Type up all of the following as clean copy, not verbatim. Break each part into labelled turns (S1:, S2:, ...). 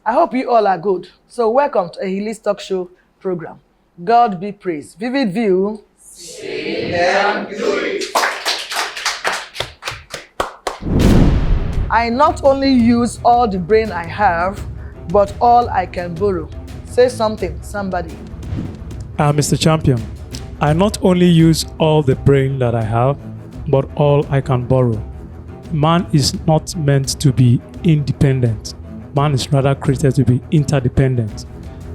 S1: I hope you all are good. So welcome to Ehiliz talk show program. God be praised. Vivid view.
S2: See them do it.
S1: I not only use all the brain I have, but all I can borrow. Say something, somebody.
S3: Mr. Champion, I not only use all the brain that I have, but all I can borrow. Man is not meant to be independent. Man is rather created to be interdependent.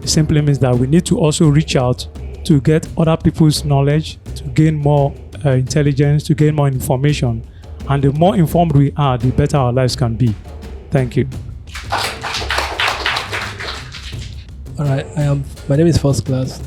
S3: It simply means that we need to also reach out to get other people's knowledge, to gain more intelligence, to gain more information. And the more informed we are, the better our lives can be. Thank you.
S4: All right, my name is First Class.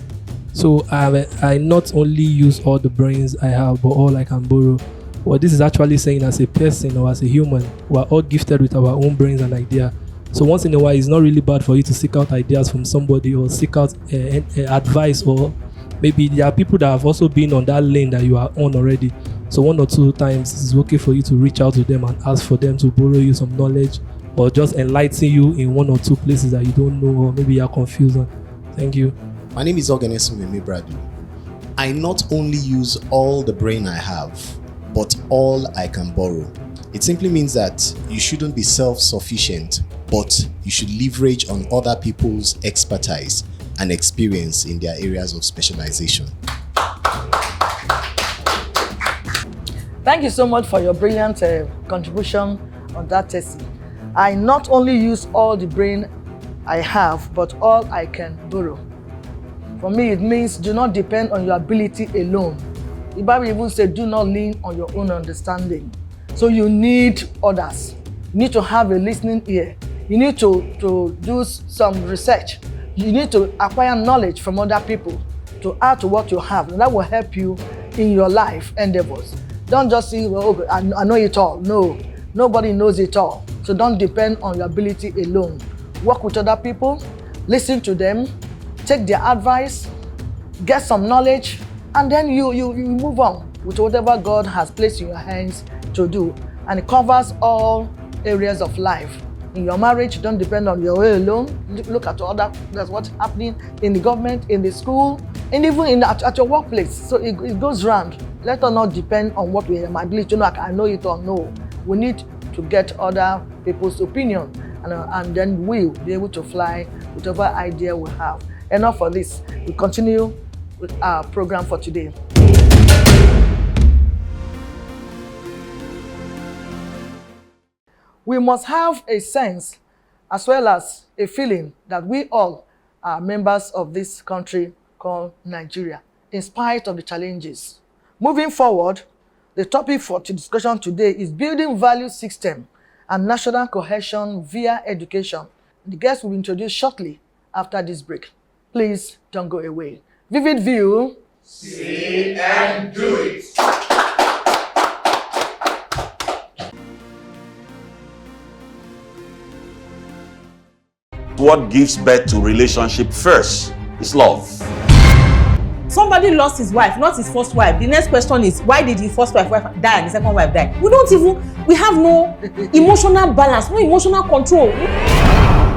S4: So I not only use all the brains I have, but all I can borrow. What this is actually saying, as a person or as a human, we are all gifted with our own brains and ideas. So once in a while, it's not really bad for you to seek out ideas from somebody or seek out advice, or maybe there are people that have also been on that lane that you are on already. So 1 or 2 times, it's okay for you to reach out to them and ask for them to borrow you some knowledge, or just enlighten you in 1 or 2 places that you don't know, or maybe you are confused on. Thank you.
S5: My name is Oganesumeme Bradley. I not only use all the brain I have, but all I can borrow. It simply means that you shouldn't be self-sufficient, but you should leverage on other people's expertise and experience in their areas of specialization.
S1: Thank you so much for your brilliant contribution on that testing. I not only use all the brain I have, but all I can borrow. For me, it means do not depend on your ability alone. The Bible even said, do not lean on your own understanding. So you need others. You need to have a listening ear. You need to do some research. You need to acquire knowledge from other people to add to what you have. And that will help you in your life endeavors. Don't just say, well, okay, I know it all. No, nobody knows it all. So don't depend on your ability alone. Work with other people, listen to them, take their advice, get some knowledge, and then you move on with whatever God has placed in your hands to do. And it covers all areas of life. In your marriage, don't depend on your way alone. Look at that's what's happening in the government, in the school, and even at your workplace. So it goes round. Let us not depend on what we have my ability to know. I know it or no. We need to get other people's opinion, and then we'll be able to fly whatever idea we have. Enough for this. We continue with our program for today. We must have a sense as well as a feeling that we all are members of this country called Nigeria, in spite of the challenges. Moving forward, the topic for discussion today is building value system and national cohesion via education. The guests will be introduced shortly after this break. Please don't go away. Vivid view.
S2: See and do it.
S6: What gives birth to relationship first is love.
S7: Somebody lost his wife, not his first wife. The next question is, why did his first wife die and the second wife die? We have no emotional balance, no emotional control.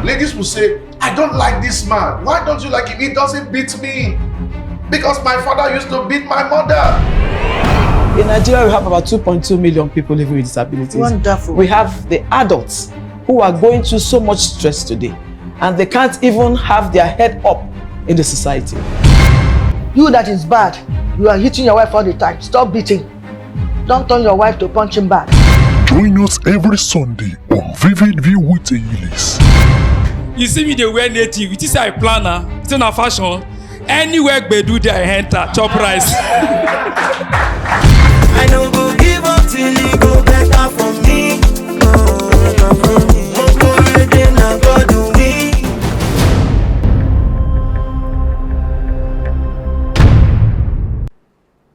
S2: Ladies will say, I don't like this man. Why don't you like him? He doesn't beat me. Because my father used to beat my mother.
S8: In Nigeria, we have about 2.2 million people living with disabilities.
S1: Wonderful.
S8: We have the adults who are going through so much stress today, and they can't even have their head up in the society.
S1: You that is bad, you are hitting your wife all the time. Stop beating. Don't turn your wife to punching bag.
S9: Join us every Sunday on Vivid View with Ehiliz.
S10: You see me, they wear native. It is a planner. It's in a fashion. Anywhere they do their enter chop rice.
S11: I know go give up till you go better for me.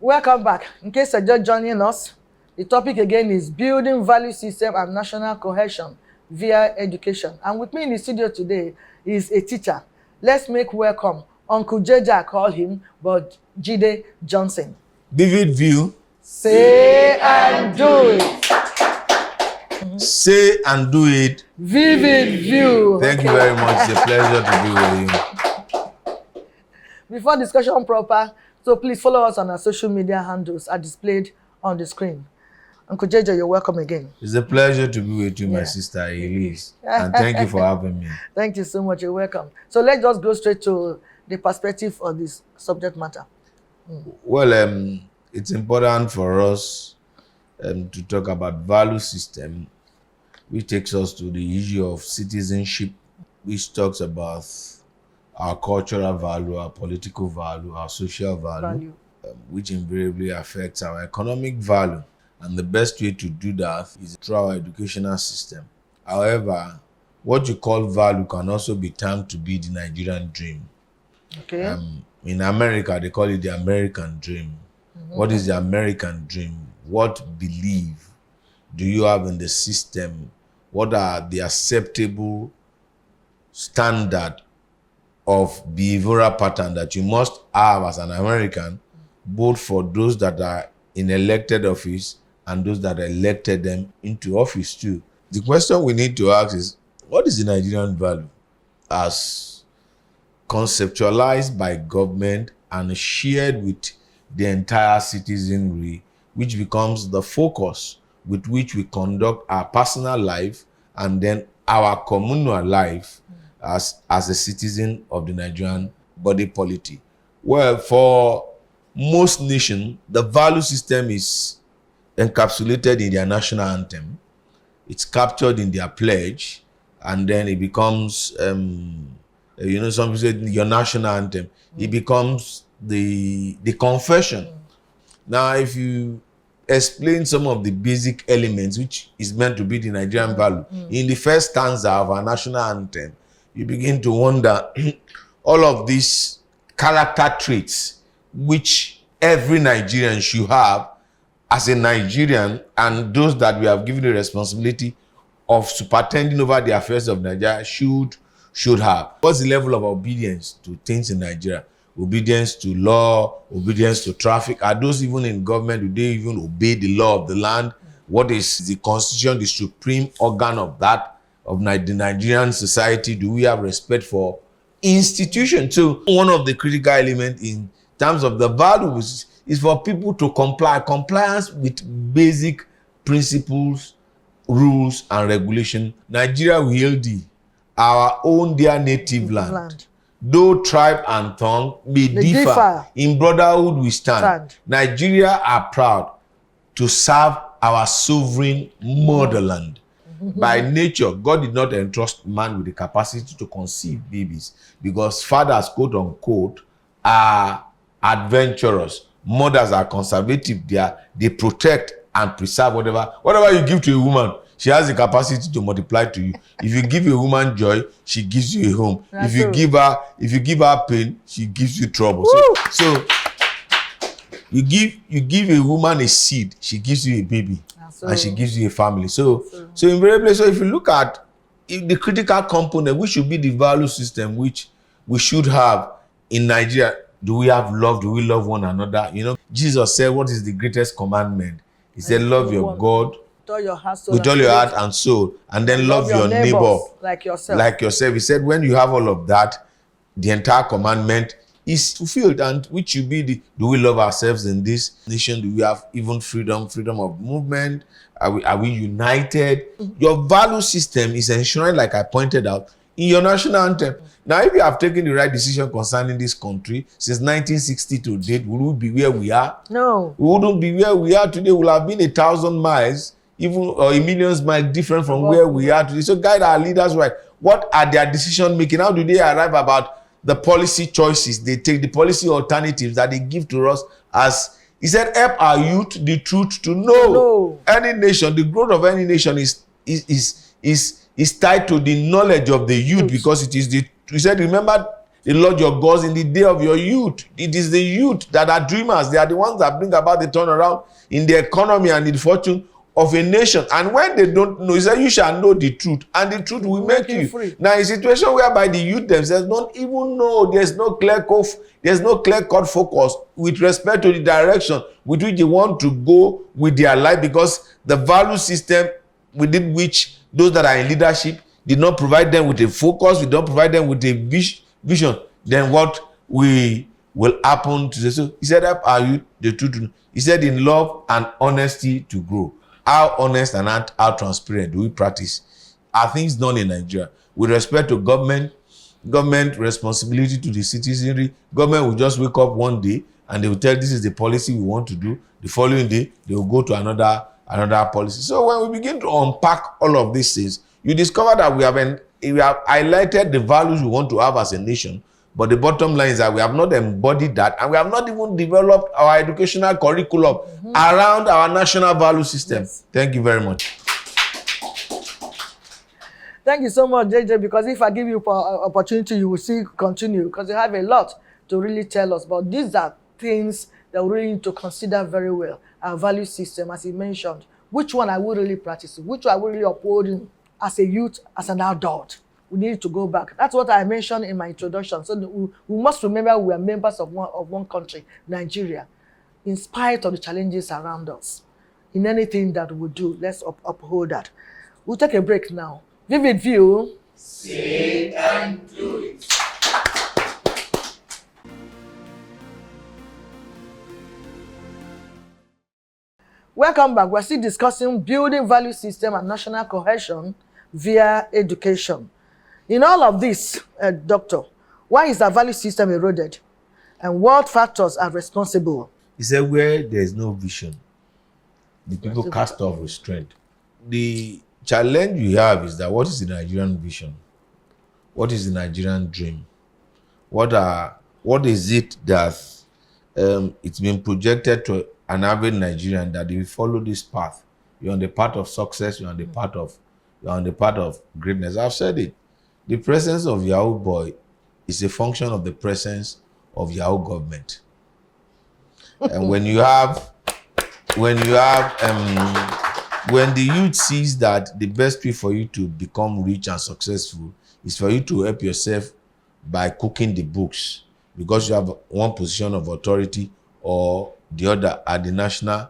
S1: Welcome back. In case you're just joining us, the topic again is building value system and national cohesion via education. And with me in the studio today is a teacher. Let's make welcome Uncle Jide, I call him, but Jide Johnson.
S6: Vivid view.
S1: Say and do it.
S12: Say and do it.
S1: Vivid view.
S12: Thank you very much. It's a pleasure to be with you.
S1: Before discussion proper, so please follow us on our social media handles are displayed on the screen. Uncle Jide, you're welcome again.
S12: It's a pleasure to be with you, my sister Ehiliz. And thank you for having me.
S1: Thank you so much. You're welcome. So let's just go straight to the perspective of this subject matter.
S12: Well, it's important for us to talk about value system, which takes us to the issue of citizenship, which talks about our cultural value, our political value, our social value. Which invariably affects our economic value. And the best way to do that is through our educational system. However, what you call value can also be termed to be the Nigerian dream.
S1: Okay.
S12: In America, they call it the American dream. What is the American dream? What belief do you have in the system? What are the acceptable standard of behavioral pattern that you must have as an American, both for those that are in elected office and those that elected them into office too? The question we need to ask is, what is the Nigerian value as conceptualized by government and shared with the entire citizenry, which becomes the focus with which we conduct our personal life and then our communal life as a citizen of the Nigerian body politic? Well, for most nations, the value system is encapsulated in their national anthem. It's captured in their pledge, and then it becomes, some people say your national anthem. It becomes the confession. Now, if you explain some of the basic elements, which is meant to be the Nigerian value, in the first stanza of our national anthem, you begin to wonder all of these character traits which every Nigerian should have as a Nigerian, and those that we have given the responsibility of superintending over the affairs of Nigeria should have. What's the level of obedience to things in Nigeria? Obedience to law, obedience to traffic. Are those even in government? Do they even obey the law of the land? What is the constitution, the supreme organ of that, of the Nigerian society? Do we have respect for institutions? So one of the critical elements in terms of the values is for people to comply. Compliance with basic principles, rules, and regulation. Nigeria will hail thee, our own dear native land. Though tribe and tongue may differ, in brotherhood we stand. Nigeria are proud to serve our sovereign motherland. By nature, God did not entrust man with the capacity to conceive babies, because fathers, quote unquote, are adventurous. Mothers are conservative. They protect and preserve whatever you give to a woman. She has the capacity to multiply to you. If you give a woman joy, she gives you a home. If you give her pain, she gives you trouble. So you give a woman a seed, she gives you a baby, and she gives you a family. So invariably, so if you look at the critical component, which should be the value system, which we should have in Nigeria. Do we have love? Do we love one another? Jesus said, what is the greatest commandment? He said, love your God with all your heart and soul, and then love your neighbor
S1: like yourself.
S12: He said, when you have all of that, the entire commandment is fulfilled. And which should be do we love ourselves in this nation? Do we have even freedom of movement? Are we united? Your value system is ensuring, like I pointed out, in your national anthem. Now, if you have taken the right decision concerning this country since 1960 to date, will we be where we are?
S1: No.
S12: We wouldn't be where we are today. We'll have been 1,000 miles, even or a million miles different from where we are today. So guide our leaders right. What are their decision making? How do they arrive about the policy choices they take, the policy alternatives that they give to us? As he said, help our youth the truth to know.
S1: No.
S12: Any nation, the growth of any nation is tied to the knowledge of the youth, because it is he said, remember the Lord your God in the day of your youth. It is the youth that are dreamers. They are the ones that bring about the turnaround in the economy and in the fortune of a nation. And when they don't know, he said, you shall know the truth, and the truth will make you free. Now, in a situation whereby the youth themselves don't even know, there's no clear-cut focus with respect to the direction with which they want to go with their life, because the value system within which those that are in leadership did not provide them with a focus, we don't provide them with a vision, then what will happen to the so he said, "Are you the truth?" He said, "In love and honesty to grow." How honest and how transparent do we practice? Are things done in Nigeria with respect to government responsibility to the citizenry? Government will just wake up one day and they will tell this is the policy we want to do. The following day they will go to another policy. So when we begin to unpack all of these things, you discover that we have highlighted the values we want to have as a nation, but the bottom line is that we have not embodied that, and we have not even developed our educational curriculum around our national value system. Yes. Thank you very much.
S1: Thank you so much, JJ, because if I give you opportunity, you will see continue, because you have a lot to really tell us. But these are things that we really need to consider very well. Our value system, as he mentioned, which one are we really practicing? Which one are we really upholding as a youth, as an adult? We need to go back. That's what I mentioned in my introduction. So we must remember we are members of one country, Nigeria, in spite of the challenges around us. In anything that we do, let's uphold that. We'll take a break now. Vivid View.
S11: Say and do it.
S1: Welcome back. We're still discussing building value system and national cohesion via education. In all of this, Doctor, why is the value system eroded? And what factors are responsible?
S12: He said, where there is no vision, the people cast off restraint. The challenge you have is that what is the Nigerian vision? What is the Nigerian dream? What is it that it's been projected to an average Nigerian that if you follow this path, you're on the path of success, you're on the path of greatness. I've said it. The presence of Yahoo boy is a function of the presence of Yahoo government. And when the youth sees that the best way for you to become rich and successful is for you to help yourself by cooking the books, because you have one position of authority or the other at the national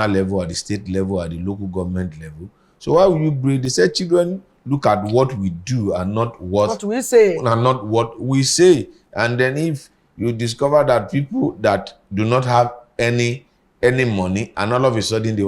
S12: level, at the state level, at the local government level. So why will you bring? They say children look at what we do and not what
S1: we say.
S12: And not what we say. And then if you discover that people that do not have any money, and all of a sudden they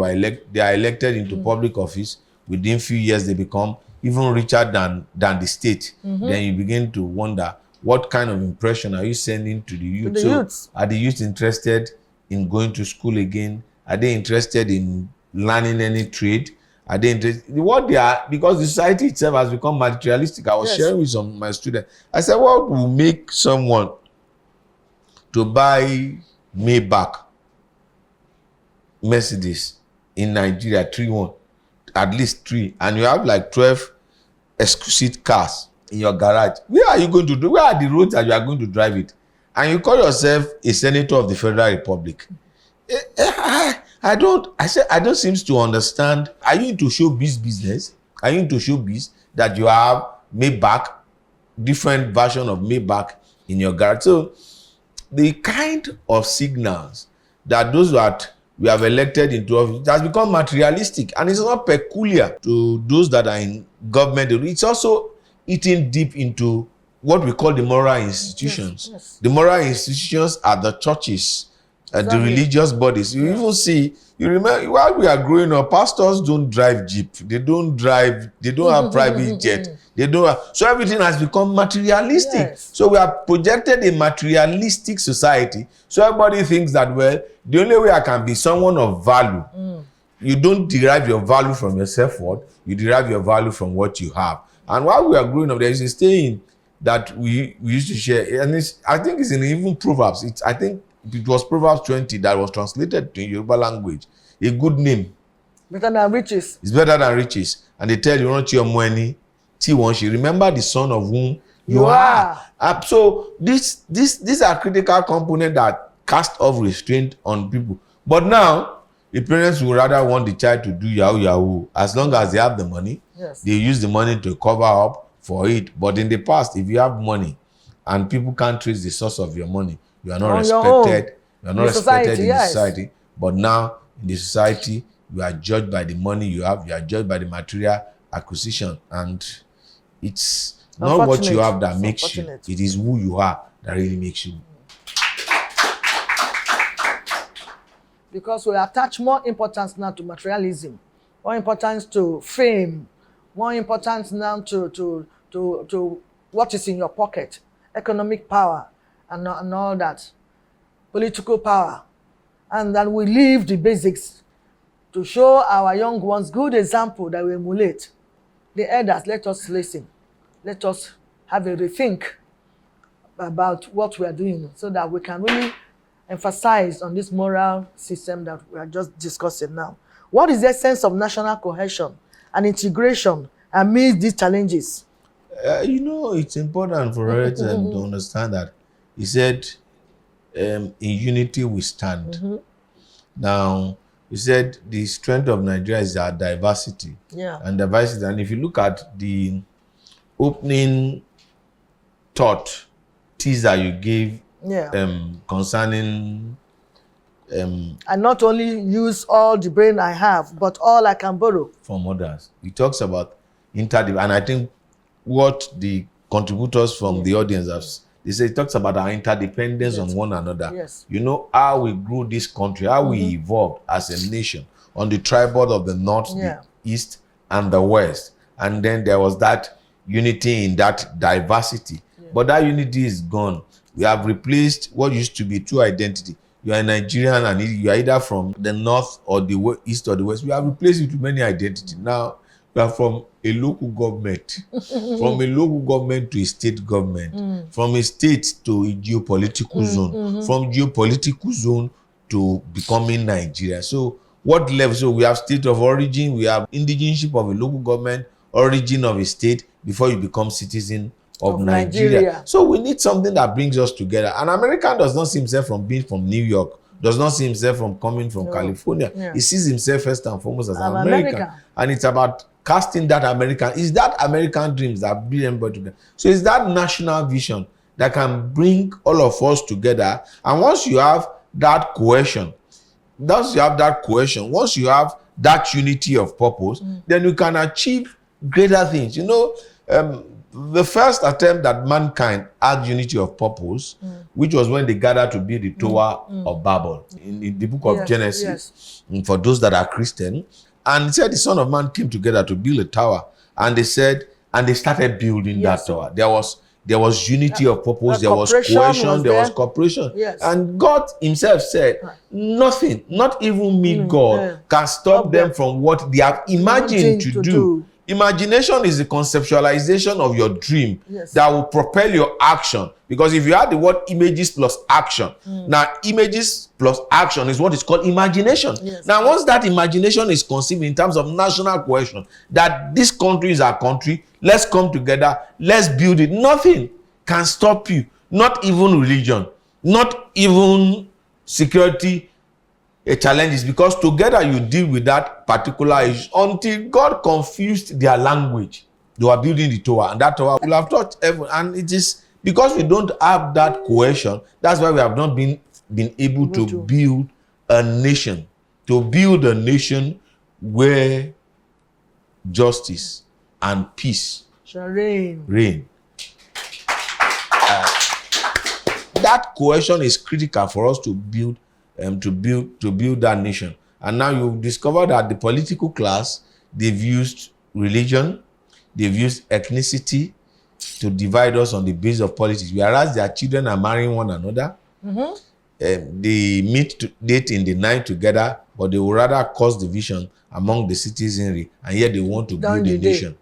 S12: are elected into public office, within few years they become even richer than the state, then you begin to wonder, what kind of impression are you sending to the youth? Are the youth interested in going to school again? Are they interested in learning any trade? Are they interested? What they are, because the society itself has become materialistic. I was sharing with some of my students. I said, what will make someone to buy Maybach Mercedes in Nigeria, 3-1, at least 3, and you have like 12 exquisite cars in your garage? Where are you going to do? Where are the roads that you are going to drive it? And you call yourself a senator of the Federal Republic. I don't seem to understand. Are you into showbiz business? Are you into showbiz that you have Maybach, different version of Maybach in your garage? So the kind of signals that those that we have elected into office has become materialistic, and it's not peculiar to those that are in government. It's also eating deep into what we call the moral institutions. Yes. The moral institutions are the churches, the religious bodies. You even see, you remember while we are growing up, pastors don't drive jeep, they don't have private jet, so everything has become materialistic. Yes. So we have projected a materialistic society. So everybody thinks that, well, the only way I can be someone of value, you don't derive your value from your self-worth, you derive your value from what you have. And while we are growing up, there is a saying that we used to share, and I think it's in even Proverbs. I think it was Proverbs 20 that was translated to Yoruba language. A good name,
S1: better than riches.
S12: It's better than riches. And they tell you, not your money, T1. Remember the son of whom you are. So these are critical components that cast off restraint on people. But now, the parents would rather want the child to do yahoo as long as they have the money. Yes. They use the money to cover up for it. But in the past, if you have money and people can't trace the source of your money, you are not respected. You are not respected in the society. But now in the society, You are judged by the money you have. You are judged by the material acquisition. And it's not what you have that makes you. It is who you are that really makes you.
S1: Because we attach more importance now to materialism, more importance to fame, more importance now to what is in your pocket, economic power and all that, political power. And then we leave the basics to show our young ones good example that we emulate. The elders, let us listen. Let us have a rethink about what we are doing so that we can really emphasize on this moral system that we are just discussing now. What is the essence of national cohesion and integration amidst these challenges?
S12: It's important for us to understand that he said, in unity we stand. Now, he said the strength of Nigeria is our diversity. And diversity. And if you look at the opening teaser you gave concerning
S1: I not only use all the brain I have, but all I can borrow
S12: from others. He talks about and I think what the contributors from the audience have, they say, it talks about our interdependence on one another. You know how we grew this country, how we evolved as a nation on the tripod of the north, the east, and the west. And then there was that unity in that diversity. But that unity is gone. We have replaced what used to be true identity. You are a Nigerian and you are either from the north or the east or the west. We have replaced it with many identities. Now, we are from a local government, from a local government to a state government, from a state to a geopolitical zone, from geopolitical zone to becoming Nigeria. So what level? So we have state of origin, we have indigenship of a local government, origin of a state before you become citizen of Nigeria. So we need something that brings us together. An American does not see himself from being from New York, does not see himself from coming from California. He sees himself first and foremost as an American. And it's about casting that American. It's that American dreams that bring everybody together. So it's that national vision that can bring all of us together. And once you have that cohesion, once you have that unity of purpose, then you can achieve greater things. The first attempt that mankind had unity of purpose, which was when they gathered to build the Tower of Babel in the book of Genesis, for those that are Christian. And it said the Son of Man came together to build a tower. And they started building that tower. There was unity of purpose, there was cohesion, there was cooperation. And God himself said, nothing, not even me, God, can stop them from what they have imagined to do. Imagination is the conceptualization of your dream that will propel your action. Because if you add the word images plus action, now images plus action is what is called imagination. Now, once that imagination is conceived in terms of national cohesion, that this country is our country, let's come together, let's build it. Nothing can stop you. Not even religion, not even security. A challenge is because together you deal with that particular issue until God confused their language. They were building the tower, and that tower will have touched everyone. And it is because we don't have that cohesion, that's why we have not been able to build a nation. To build a nation where justice and peace
S1: shall reign.
S12: That cohesion is critical for us to build that nation. And now you've discovered that the political class, they've used religion, they've used ethnicity to divide us on the basis of politics. Whereas their children are marrying one another, they meet to date in the night together, but they would rather cause division among the citizenry, and yet they want to build a nation.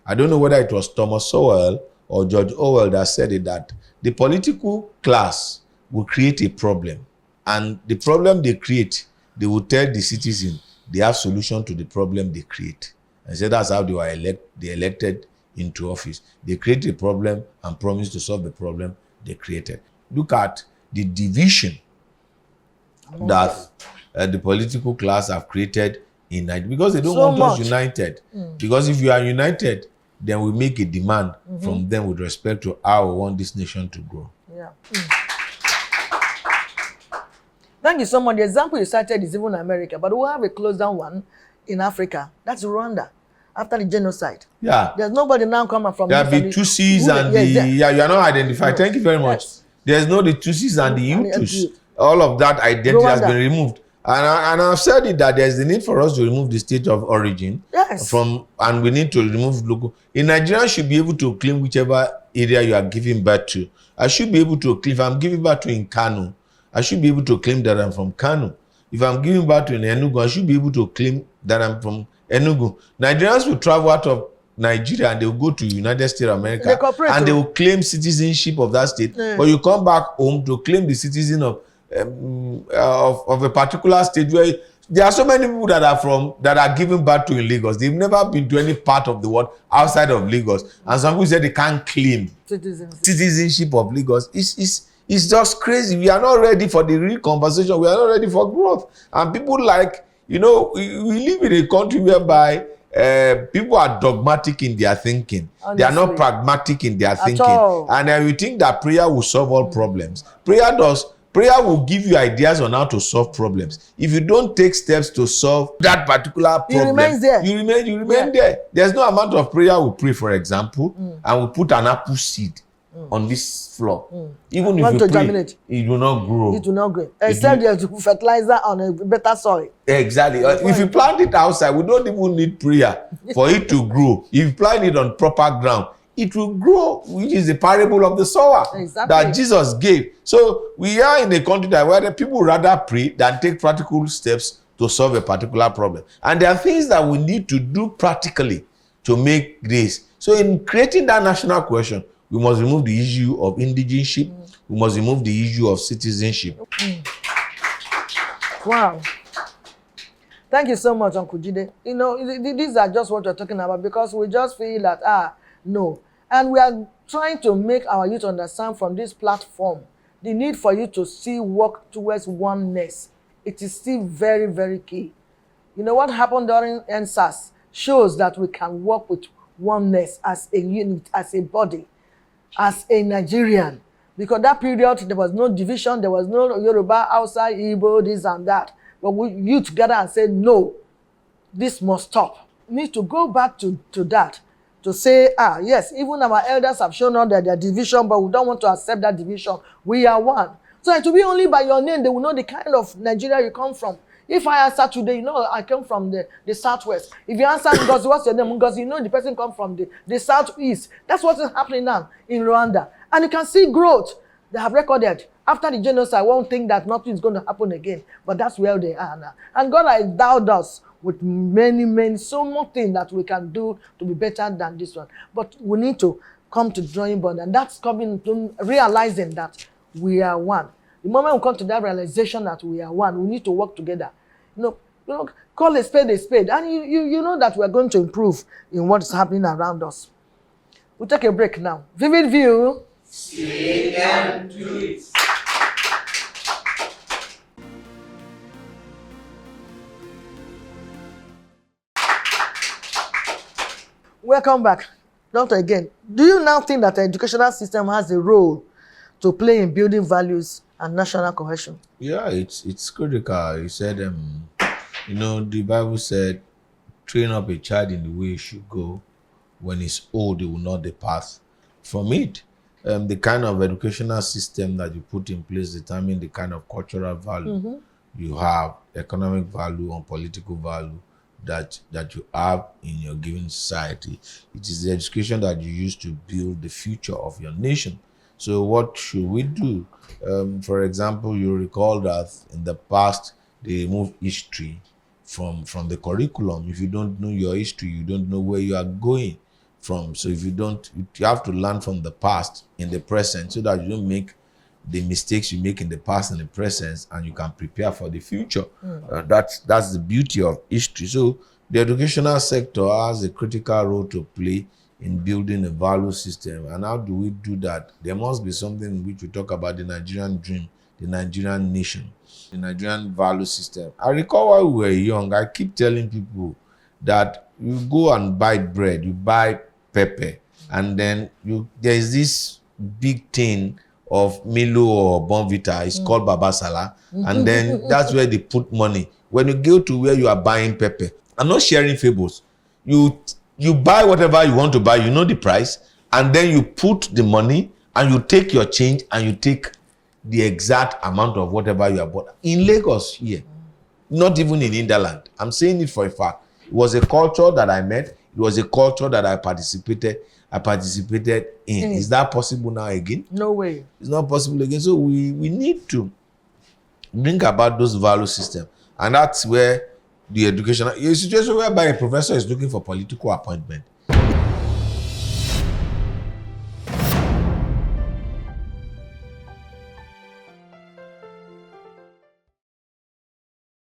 S12: I don't know whether it was Thomas Sowell or George Orwell that said it, that the political class will create a problem. And the problem they create, they will tell the citizen they have solution to the problem they create. And so that's how they were elected into office. They create a problem and promise to solve the problem they created. Look at the division that the political class have created in Nigeria, because they don't want us united. Because if you are united, then we make a demand from them with respect to how we want this nation to grow.
S1: Thank you so much. The example you cited is even America, but we have a close down one in Africa. That's Rwanda. After the genocide.
S12: Yeah.
S1: There's nobody now coming from
S12: There be Tutsis and you are not identified. No. Thank you very much. Yes. There's no the Tutsis and the Hutus. All of that identity Rwanda has been removed. And I've said it that there's the need for us to remove the state of origin from, and we need to remove local. In Nigeria, should be able to claim whichever area you are giving birth to. I should be able to claim, if I'm giving birth to in Kano, I should be able to claim that I'm from Kano. If I'm giving birth to in Enugu, I should be able to claim that I'm from Enugu. Nigerians will travel out of Nigeria and they will go to United States of America and they will claim citizenship of that state. But you come back home to claim the citizen of a particular state where there are so many people that are giving birth to in Lagos. They've never been to any part of the world outside of Lagos, and some people say they can't claim citizenship of Lagos. It's just crazy. We are not ready for the real conversation. We are not ready for growth. And people we live in a country whereby people are dogmatic in their thinking. Honestly. They are not pragmatic in their thinking. And we think that prayer will solve all problems. Prayer will give you ideas on how to solve problems. If you don't take steps to solve that particular problem, you remain there. There's no amount of prayer we pray, for example, and we put an apple seed on this floor. Even if you pray, it will not grow. It will not grow. Except you have to put fertilizer on a better soil. Exactly. If you plant it outside, we don't even need prayer for it to grow. If you plant it on proper ground, it will grow, which is the parable of the sower that Jesus gave. So we are in a country where the people rather pray than take practical steps to solve a particular problem. And there are things that we need to do practically to make this. So in creating that national cohesion, we must remove the issue of indigenship. We must remove the issue of citizenship.
S1: Wow. Thank you so much, Uncle Jide. These are just what we're talking about, because we just feel that, no. And we are trying to make our youth understand from this platform the need for you to still work towards oneness. It is still very, very key. What happened during NSAS shows that we can work with oneness as a unit, as a body, as a Nigerian. Because that period, there was no division, there was no Yoruba, Hausa, Igbo, this and that. But we youth together and said, no, this must stop. We need to go back to that. To say, yes, even our elders have shown us that they are division, but we don't want to accept that division. We are one. So it will be only by your name they will know the kind of Nigeria you come from. If I answer today, I come from the southwest. If you answer Ngozi, what's your name? Ngozi, the person come from the southeast. That's what is happening now in Rwanda. And you can see growth. They have recorded. After the genocide, one thing that nothing is going to happen again. But that's where they are now. And God has endowed us with many, so much things that we can do to be better than this one. But we need to come to the drawing board, and that's coming to realizing that we are one. The moment we come to that realization that we are one, we need to work together. Call a spade, and you know that we're going to improve in what is happening around us. We'll take a break now. Vivid View.
S11: Speak and do it.
S1: Welcome back. Doctor, again, do you now think that the educational system has a role to play in building values and national cohesion?
S12: Yeah, it's critical. You said, the Bible said, train up a child in the way he should go. When he's old, he will not depart from it. The kind of educational system that you put in place determine the kind of cultural value you have, economic value and political value that you have in your given society. It is the education that you use to build the future of your nation. So what should we do? For example, you recall that in the past, they removed history from the curriculum. If you don't know your history, you don't know where you are going from. So if you have to learn from the past in the present so that you don't make the mistakes you make in the past and the present, and you can prepare for the future. That's the beauty of history. So the educational sector has a critical role to play in building a value system. And how do we do that? There must be something in which we talk about the Nigerian dream, the Nigerian nation, the Nigerian value system. I recall while we were young, I keep telling people that you go and buy bread, you buy pepper, and then there is this big tin of Milo or Bonvita is called Baba Salah, and then that's where they put money. When you go to where you are buying pepper, I'm not sharing fables. You buy whatever you want to buy, you know the price, and then you put the money and you take your change and you take the exact amount of whatever you have bought. In Lagos here, not even in Inderland. I'm saying it for a fact. It was a culture that I met. It was a culture that I participated in. Is that possible now again?
S1: No way.
S12: It's not possible again. So we need to bring about those value systems. And that's where the education, a situation whereby a professor is looking for political appointment